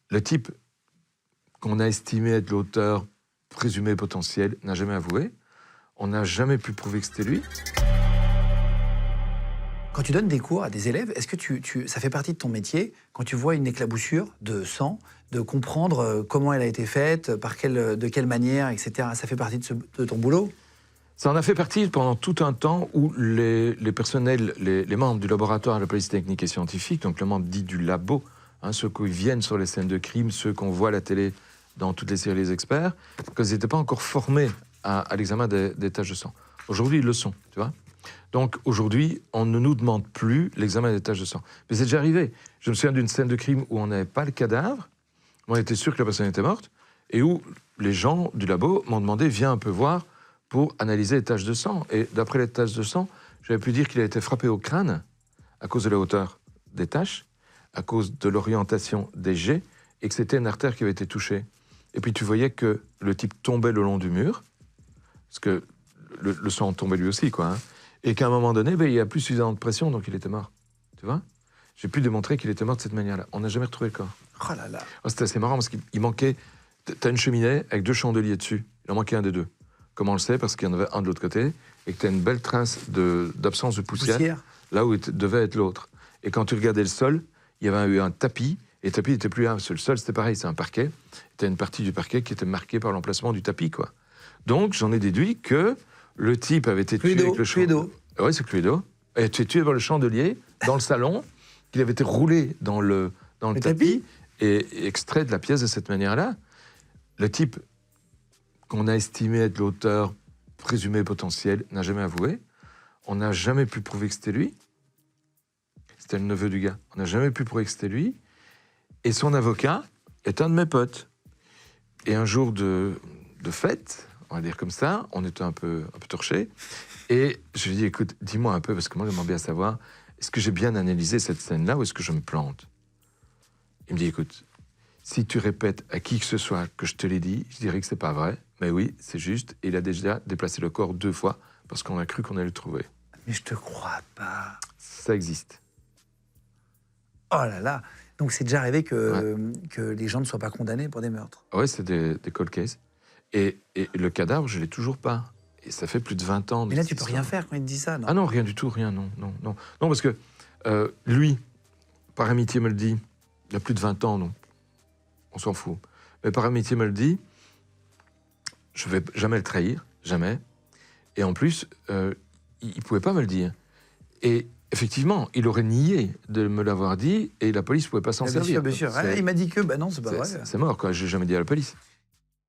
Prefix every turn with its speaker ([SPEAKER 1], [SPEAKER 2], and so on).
[SPEAKER 1] Le type qu'on a estimé être l'auteur présumé potentiel n'a jamais avoué. On n'a jamais pu prouver que c'était lui.
[SPEAKER 2] Quand tu donnes des cours à des élèves, est-ce que ça fait partie de ton métier, quand tu vois une éclaboussure de sang, de comprendre comment elle a été faite, de quelle manière, etc. Ça fait partie de ton boulot?
[SPEAKER 1] Ça en a fait partie pendant tout un temps où les personnels, les membres du laboratoire de la police technique et scientifique, donc le membre dit du labo, ceux qui viennent sur les scènes de crime, ceux qu'on voit à la télé dans toutes les séries Les Experts, qu'ils n'étaient pas encore formés à l'examen des taches de sang. Aujourd'hui, ils le sont, tu vois. Donc aujourd'hui, on ne nous demande plus l'examen des taches de sang. Mais c'est déjà arrivé. Je me souviens d'une scène de crime où on n'avait pas le cadavre, on était sûr que la personne était morte, et où les gens du labo m'ont demandé, viens un peu voir pour analyser les taches de sang. Et d'après les taches de sang, j'avais pu dire qu'il a été frappé au crâne à cause de la hauteur des taches, à cause de l'orientation des jets, et que c'était une artère qui avait été touchée. Et puis tu voyais que le type tombait le long du mur, parce que le sang tombait lui aussi, quoi. Et qu'à un moment donné, il n'y a plus suffisamment de pression, donc il était mort. Tu vois? J'ai pu démontrer qu'il était mort de cette manière-là. On n'a jamais retrouvé le corps.
[SPEAKER 2] Oh là là.
[SPEAKER 1] C'était assez marrant, parce qu'il manquait... T'as une cheminée avec 2 chandeliers dessus. Il en manquait un des 2. Comment on le sait? Parce qu'il y en avait un de l'autre côté, et que tu as une belle trace d'absence de poussière, là où devait être l'autre. Et quand tu regardais le sol, il y avait eu un tapis, et le tapis n'était plus là. Le sol, c'était pareil, c'est un parquet. Tu as une partie du parquet qui était marquée par l'emplacement du tapis, quoi. Donc, j'en ai déduit que le type avait été tué avec le chandelier. Oui, c'est Cluedo. Il a été tué par le chandelier, dans le salon, qu'il avait été roulé dans le tapis, et extrait de la pièce de cette manière-là. Le type qu'on a estimé être l'auteur présumé potentiel n'a jamais avoué. On n'a jamais pu prouver que c'était lui. C'était le neveu du gars. On n'a jamais pu prouver que c'était lui. Et son avocat est un de mes potes. Et un jour de fête, on va dire comme ça, on était un peu torchés. Et je lui ai dit, écoute, dis-moi un peu, parce que moi, j'aimerais bien savoir, est-ce que j'ai bien analysé cette scène-là ou est-ce que je me plante? Il me dit, écoute, si tu répètes à qui que ce soit que je te l'ai dit, je dirais que c'est pas vrai. Mais oui, c'est juste. Et il a déjà déplacé le corps 2 fois parce qu'on a cru qu'on allait le trouver.
[SPEAKER 2] Mais je te crois pas.
[SPEAKER 1] Ça existe.
[SPEAKER 2] Oh là là. Donc c'est déjà arrivé que les gens ne soient pas condamnés pour des meurtres.
[SPEAKER 1] Oui, c'est des cold cases. Et le cadavre, je l'ai toujours pas. Et ça fait plus de 20 ans.
[SPEAKER 2] Mais là, tu peux rien faire quand il te dit ça, non?
[SPEAKER 1] Ah non, rien du tout, rien, non. Non, parce que lui, par amitié, me le dit, il y a plus de 20 ans, non. On s'en fout. Mais par amitié, me le dit, je vais jamais le trahir, jamais. Et en plus, il pouvait pas me le dire. Et effectivement, il aurait nié de me l'avoir dit, et la police pouvait pas s'en servir.
[SPEAKER 2] Bien sûr. Il m'a dit que, non, c'est pas vrai.
[SPEAKER 1] C'est mort, quoi. J'ai jamais dit à la police.